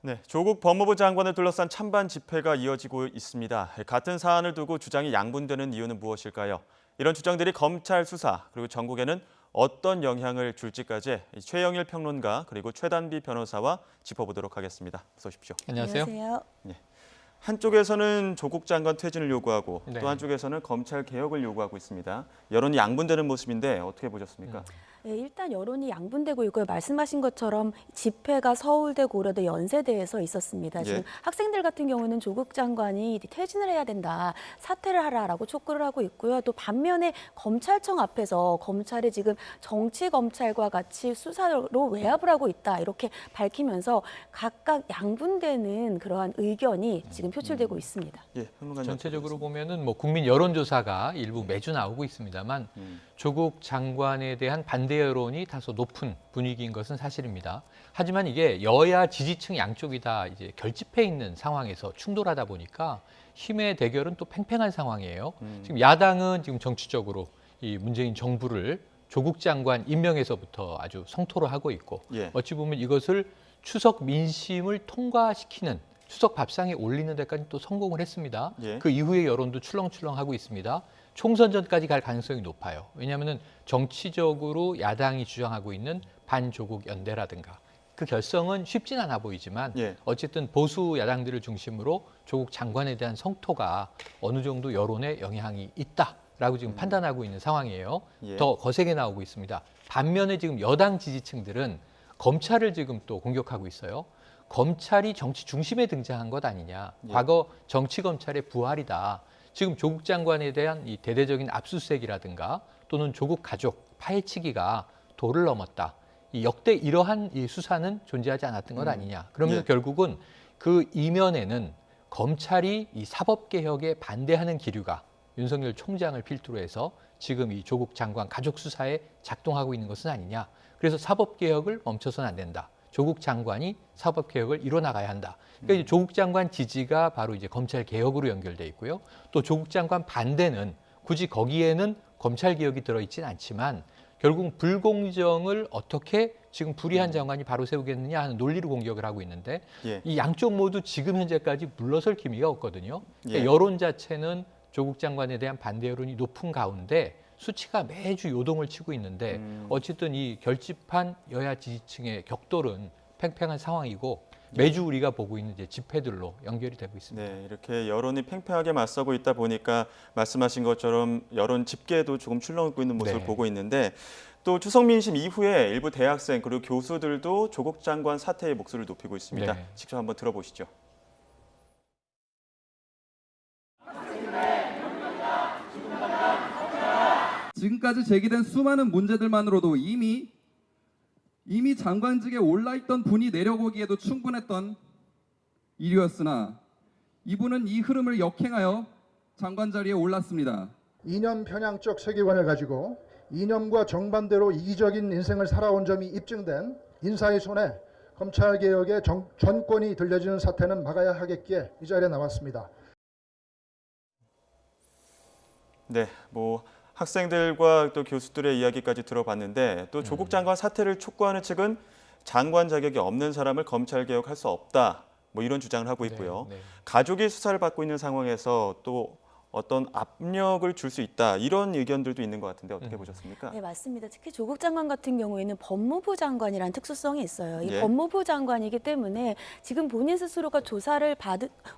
네, 조국 법무부 장관을 둘러싼 찬반 집회가 이어지고 있습니다. 같은 사안을 두고 주장이 양분되는 이유는 무엇일까요? 이런 주장들이 검찰 수사 그리고 전국에는 어떤 영향을 줄지까지 최영일 평론가 그리고 최단비 변호사와 짚어보도록 하겠습니다. 어서 오십시오. 안녕하세요. 네. 한쪽에서는 조국 장관 퇴진을 요구하고 네. 또 한쪽에서는 검찰 개혁을 요구하고 있습니다. 여론이 양분되는 모습인데 어떻게 보셨습니까? 네, 일단 여론이 양분되고 있고요. 말씀하신 것처럼 집회가 서울대, 고려대, 연세대에서 있었습니다. 예. 지금 학생들 같은 경우는 조국 장관이 퇴진을 해야 된다, 사퇴를 하라라고 촉구를 하고 있고요. 또 반면에 검찰청 앞에서 검찰이 지금 정치 검찰과 같이 수사로 외압을 하고 있다 이렇게 밝히면서 각각 양분되는 그러한 의견이 지금 표출되고 있습니다. 예, 평론가님 전체적으로 보면은 뭐 국민 여론조사가 일부 매주 나오고 있습니다만 조국 장관에 대한 반대 여론이 다소 높은 분위기인 것은 사실입니다. 하지만 이게 여야 지지층 양쪽이 다 이제 결집해 있는 상황에서 충돌하다 보니까 힘의 대결은 또 팽팽한 상황이에요. 지금 야당은 지금 정치적으로 이 문재인 정부를 조국 장관 임명에서부터 아주 성토를 하고 있고 예. 어찌 보면 이것을 추석 민심을 통과시키는 추석 밥상에 올리는 데까지 또 성공을 했습니다. 예. 그 이후에 여론도 출렁출렁하고 있습니다. 총선 전까지 갈 가능성이 높아요. 왜냐하면 정치적으로 야당이 주장하고 있는 반조국 연대라든가 그 결성은 쉽진 않아 보이지만 예. 어쨌든 보수 야당들을 중심으로 조국 장관에 대한 성토가 어느 정도 여론에 영향이 있다라고 지금 판단하고 있는 상황이에요. 예. 더 거세게 나오고 있습니다. 반면에 지금 여당 지지층들은 검찰을 지금 또 공격하고 있어요. 검찰이 정치 중심에 등장한 것 아니냐. 예. 과거 정치 검찰의 부활이다. 지금 조국 장관에 대한 이 대대적인 압수수색이라든가 또는 조국 가족 파헤치기가 도를 넘었다. 이 역대 이러한 이 수사는 존재하지 않았던 것 아니냐. 그러면 예. 결국은 그 이면에는 검찰이 이 사법개혁에 반대하는 기류가 윤석열 총장을 필두로 해서 지금 이 조국 장관 가족 수사에 작동하고 있는 것은 아니냐. 그래서 사법개혁을 멈춰서는 안 된다. 조국 장관이 사법개혁을 이뤄나가야 한다. 그러니까 이제 조국 장관 지지가 바로 이제 검찰 개혁으로 연결돼 있고요. 또 조국 장관 반대는 굳이 거기에는 검찰 개혁이 들어있지는 않지만 결국 불공정을 어떻게 지금 불의한 장관이 바로 세우겠느냐 하는 논리로 공격을 하고 있는데 예. 이 양쪽 모두 지금 현재까지 물러설 기미가 없거든요. 그러니까 예. 여론 자체는 조국 장관에 대한 반대 여론이 높은 가운데 수치가 매주 요동을 치고 있는데 어쨌든 이 결집한 여야 지지층의 격돌은 팽팽한 상황이고 매주 우리가 보고 있는 이제 집회들로 연결이 되고 있습니다. 네, 이렇게 여론이 팽팽하게 맞서고 있다 보니까 말씀하신 것처럼 여론 집계도 조금 출렁이고 있는 모습을 네. 보고 있는데 또 추석 민심 이후에 일부 대학생 그리고 교수들도 조국 장관 사퇴의 목소리를 높이고 있습니다. 네. 직접 한번 들어보시죠. 지금까지 제기된 수많은 문제들만으로도 이미 장관직에 올라있던 분이 내려오기에도 충분했던 일이었으나 이분은 이 흐름을 역행하여 장관 자리에 올랐습니다. 이념 편향적 세계관을 가지고 이념과 정반대로 이기적인 인생을 살아온 점이 입증된 인사의 손에 검찰개혁의 전권이 들려지는 사태는 막아야 하겠기에 이 자리에 나왔습니다. 네, 학생들과 또 교수들의 이야기까지 들어봤는데 또 조국 장관 사퇴를 촉구하는 측은 장관 자격이 없는 사람을 검찰 개혁할 수 없다. 이런 주장을 하고 있고요. 네. 가족이 수사를 받고 있는 상황에서 또 어떤 압력을 줄 수 있다. 이런 의견들도 있는 것 같은데 어떻게 보셨습니까? 네, 맞습니다. 특히 조국 장관 같은 경우에는 법무부 장관이라는 특수성이 있어요. 이 예. 법무부 장관이기 때문에 지금 본인 스스로가 조사를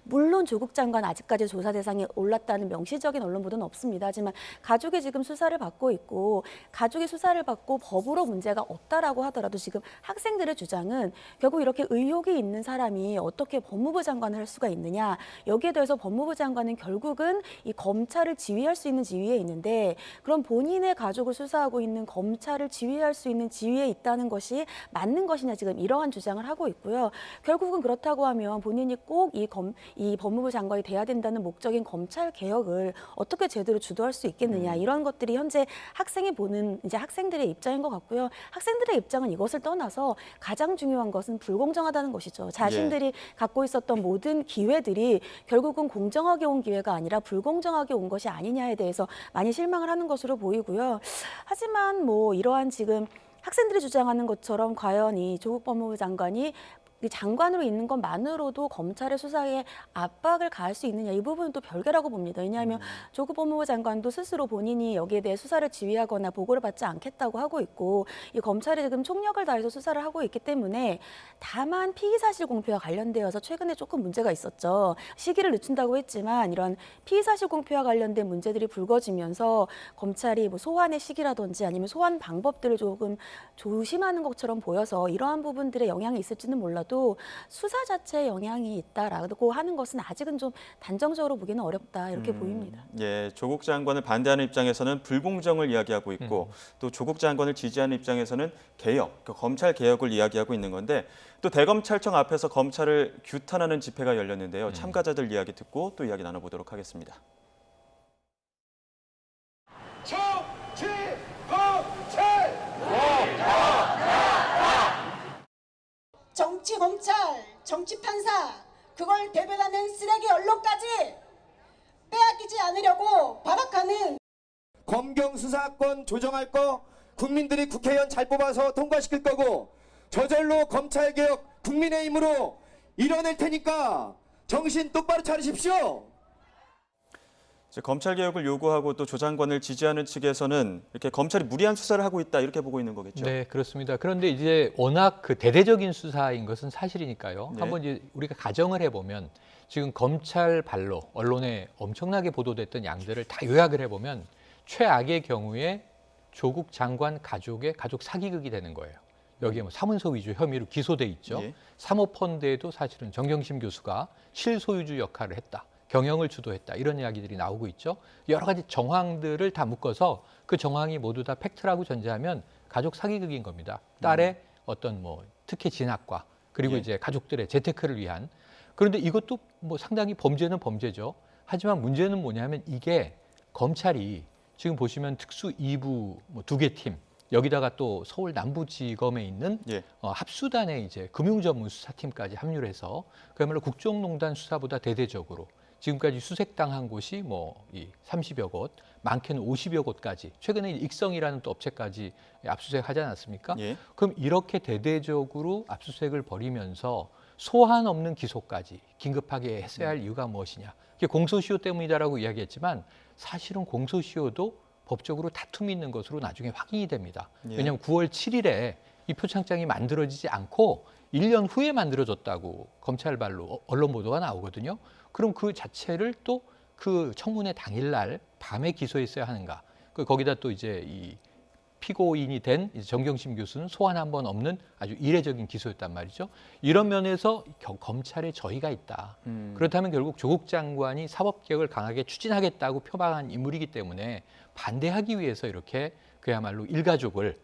물론 조국 장관 아직까지 조사 대상에 올랐다는 명시적인 언론 보도는 없습니다. 하지만 가족이 지금 수사를 받고 있고 가족이 수사를 받고 법으로 문제가 없다라고 하더라도 지금 학생들의 주장은 결국 이렇게 의혹이 있는 사람이 어떻게 법무부 장관을 할 수가 있느냐. 여기에 대해서 법무부 장관은 결국은 이 검찰을 지휘할 수 있는 지위에 있는데 그럼 본인의 가족을 수사하고 있는 검찰을 지휘할 수 있는 지위에 있다는 것이 맞는 것이냐 지금 이러한 주장을 하고 있고요. 결국은 그렇다고 하면 본인이 꼭 이 법무부 장관이 돼야 된다는 목적인 검찰 개혁을 어떻게 제대로 주도할 수 있겠느냐 이런 것들이 현재 학생이 보는 이제 학생들의 입장인 것 같고요. 학생들의 입장은 이것을 떠나서 가장 중요한 것은 불공정하다는 것이죠. 자신들이 갖고 있었던 모든 기회들이 결국은 공정하게 온 기회가 아니라 불공정하게 온 것이 아니냐에 대해서 많이 실망을 하는 것으로 보이고요. 하지만 이러한 지금 학생들이 주장하는 것처럼 과연 이 조국 법무부 장관이 이 장관으로 있는 것만으로도 검찰의 수사에 압박을 가할 수 있느냐, 이 부분은 또 별개라고 봅니다. 왜냐하면 조국 법무부 장관도 스스로 본인이 여기에 대해 수사를 지휘하거나 보고를 받지 않겠다고 하고 있고, 이 검찰이 지금 총력을 다해서 수사를 하고 있기 때문에, 다만 피의사실 공표와 관련되어서 최근에 조금 문제가 있었죠. 시기를 늦춘다고 했지만 이런 피의사실 공표와 관련된 문제들이 불거지면서 검찰이 뭐 소환의 시기라든지 아니면 소환 방법들을 조금 조심하는 것처럼 보여서 이러한 부분들의 영향이 있을지는 몰라도 수사 자체에 영향이 있다라고 하는 것은 아직은 좀 단정적으로 보기는 어렵다, 이렇게 보입니다. 예, 조국 장관을 반대하는 입장에서는 불공정을 이야기하고 있고 또 조국 장관을 지지하는 입장에서는 개혁, 검찰 개혁을 이야기하고 있는 건데, 또 대검찰청 앞에서 검찰을 규탄하는 집회가 열렸는데요. 참가자들 이야기 듣고 또 이야기 나눠보도록 하겠습니다. 정치 검찰! 정치 검찰, 정치 판사, 그걸 대변하는 쓰레기 언론까지 빼앗기지 않으려고 발악하는 검경 수사권 조정할 거 국민들이 국회의원 잘 뽑아서 통과시킬 거고, 저절로 검찰개혁 국민의힘으로 이뤄낼 테니까 정신 똑바로 차리십시오. 검찰 개혁을 요구하고 또 조 장관을 지지하는 측에서는 이렇게 검찰이 무리한 수사를 하고 있다, 이렇게 보고 있는 거겠죠. 네, 그렇습니다. 그런데 이제 워낙 그 대대적인 수사인 것은 사실이니까요. 네. 한번 이제 우리가 가정을 해보면 지금 검찰 발로 언론에 엄청나게 보도됐던 양들을 다 요약을 해보면 최악의 경우에 조국 장관 가족의 가족 사기극이 되는 거예요. 여기에 뭐 사문서 위조 혐의로 기소돼 있죠. 예. 사모펀드에도 사실은 정경심 교수가 실소유주 역할을 했다, 경영을 주도했다, 이런 이야기들이 나오고 있죠. 여러 가지 정황들을 다 묶어서 그 정황이 모두 다 팩트라고 전제하면 가족 사기극인 겁니다. 딸의 어떤 뭐 특혜 진학과 그리고 예. 이제 가족들의 재테크를 위한. 그런데 이것도 뭐 상당히 범죄는 범죄죠. 하지만 문제는 뭐냐면 이게 검찰이 지금 보시면 특수 2부 뭐 2개 팀, 여기다가 또 서울 남부지검에 있는 예. 합수단의 이제 금융전문수사팀까지 합류를 해서 그야말로 국정농단 수사보다 대대적으로 지금까지 수색당한 곳이 뭐 이 30여 곳, 많게는 50여 곳까지, 최근에 익성이라는 또 업체까지 압수수색하지 않았습니까? 예. 그럼 이렇게 대대적으로 압수수색을 벌이면서 소환 없는 기소까지 긴급하게 했어야 할 이유가 무엇이냐? 그게 공소시효 때문이다라고 이야기했지만 사실은 공소시효도 법적으로 다툼이 있는 것으로 나중에 확인이 됩니다. 예. 왜냐하면 9월 7일에 이 표창장이 만들어지지 않고 1년 후에 만들어졌다고 검찰발로 언론 보도가 나오거든요. 그럼 그 자체를 또 그 청문회 당일날 밤에 기소했어야 하는가? 거기다 또 이제 이 피고인이 된 이제 정경심 교수는 소환 한 번 없는 아주 이례적인 기소였단 말이죠. 이런 면에서 검찰에 저희가 있다. 그렇다면 결국 조국 장관이 사법개혁을 강하게 추진하겠다고 표방한 인물이기 때문에 반대하기 위해서 이렇게 그야말로 일가족을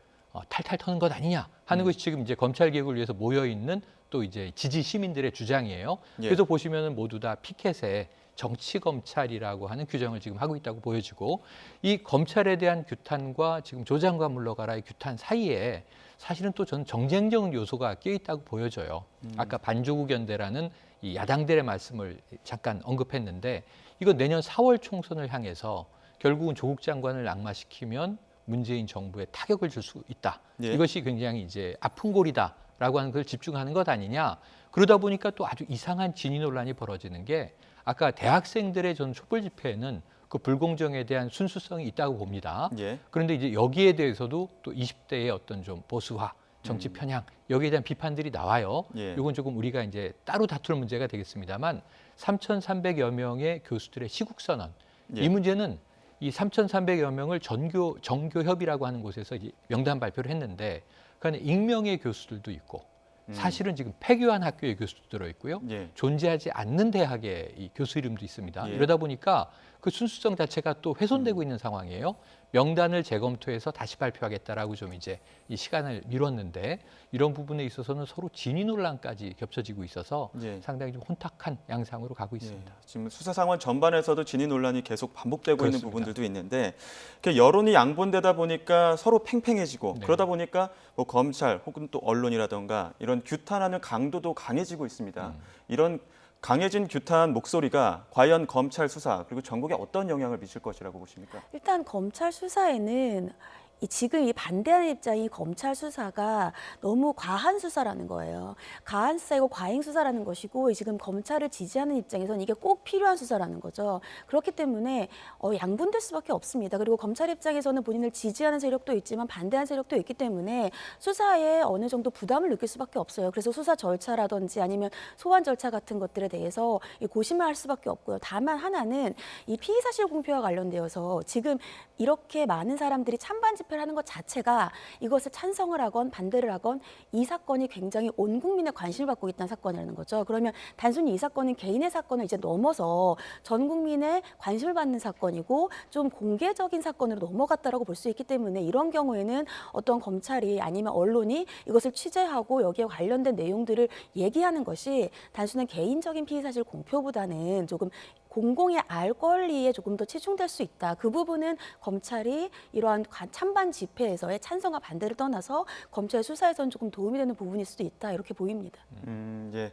탈탈 터는 것 아니냐 하는 것이 지금 이제 검찰 개혁을 위해서 모여 있는 또 이제 지지 시민들의 주장이에요. 예. 그래서 보시면은 모두 다 피켓에 정치 검찰이라고 하는 규정을 지금 하고 있다고 보여지고, 이 검찰에 대한 규탄과 지금 조 장관 물러가라의 규탄 사이에 사실은 또 저는 정쟁적 요소가 껴 있다고 보여져요. 아까 반조국 연대라는 이 야당들의 말씀을 잠깐 언급했는데, 이건 내년 4월 총선을 향해서 결국은 조국 장관을 낙마시키면 문재인 정부에 타격을 줄 수 있다. 예. 이것이 굉장히 이제 아픈 골이다라고 하는 걸 집중하는 것 아니냐. 그러다 보니까 또 아주 이상한 진위 논란이 벌어지는 게, 아까 대학생들의 전 촛불 집회에는 그 불공정에 대한 순수성이 있다고 봅니다. 예. 그런데 이제 여기에 대해서도 또 20대의 어떤 좀 보수화, 정치 편향, 여기에 대한 비판들이 나와요. 예. 이건 조금 우리가 이제 따로 다툴 문제가 되겠습니다만, 3,300여 명의 교수들의 시국 선언, 예. 이 문제는 이 3,300여 명을 정교협이라고 하는 곳에서 이제 명단 발표를 했는데, 그 안에 익명의 교수들도 있고, 사실은 지금 폐교한 학교의 교수도 들어있고요. 예. 존재하지 않는 대학의 이 교수 이름도 있습니다. 예. 이러다 보니까 그 순수성 자체가 또 훼손되고 있는 상황이에요. 명단을 재검토해서 다시 발표하겠다라고 좀 이제 이 시간을 미뤘는데, 이런 부분에 있어서는 서로 진위 논란까지 겹쳐지고 있어서 예. 상당히 좀 혼탁한 양상으로 가고 있습니다. 예, 지금 수사 상황 전반에서도 진위 논란이 계속 반복되고 그렇습니다. 있는 부분들도 있는데, 이렇게 여론이 양분되다 보니까 서로 팽팽해지고 네. 그러다 보니까 뭐 검찰 혹은 또 언론이라던가 이런 규탄하는 강도도 강해지고 있습니다. 이런 강해진 규탄 목소리가 과연 검찰 수사 그리고 전국에 어떤 영향을 미칠 것이라고 보십니까? 일단 검찰 수사에는 지금 이 반대하는 입장이 검찰 수사가 너무 과한 수사라는 거예요. 과한 수사이고 과잉 수사라는 것이고 지금 검찰을 지지하는 입장에서는 이게 꼭 필요한 수사라는 거죠. 그렇기 때문에 양분될 수밖에 없습니다. 그리고 검찰 입장에서는 본인을 지지하는 세력도 있지만 반대하는 세력도 있기 때문에 수사에 어느 정도 부담을 느낄 수밖에 없어요. 그래서 수사 절차라든지 아니면 소환 절차 같은 것들에 대해서 고심을 할 수밖에 없고요. 다만 하나는 이 피의 사실 공표와 관련되어서 지금 이렇게 많은 사람들이 찬반 집회를 하는 것 자체가 이것을 찬성을 하건 반대를 하건 이 사건이 굉장히 온 국민의 관심을 받고 있다는 사건이라는 거죠. 그러면 단순히 이 사건은 개인의 사건을 이제 넘어서 전 국민의 관심을 받는 사건이고 좀 공개적인 사건으로 넘어갔다라고 볼 수 있기 때문에 이런 경우에는 어떤 검찰이 아니면 언론이 이것을 취재하고 여기에 관련된 내용들을 얘기하는 것이 단순한 개인적인 피의 사실 공표보다는 조금 공공의 알 권리에 조금 더 치중될 수 있다. 그 부분은 검찰이 이러한 찬반 집회에서의 찬성과 반대를 떠나서 검찰 수사에서는 조금 도움이 되는 부분일 수도 있다. 이렇게 보입니다. 예.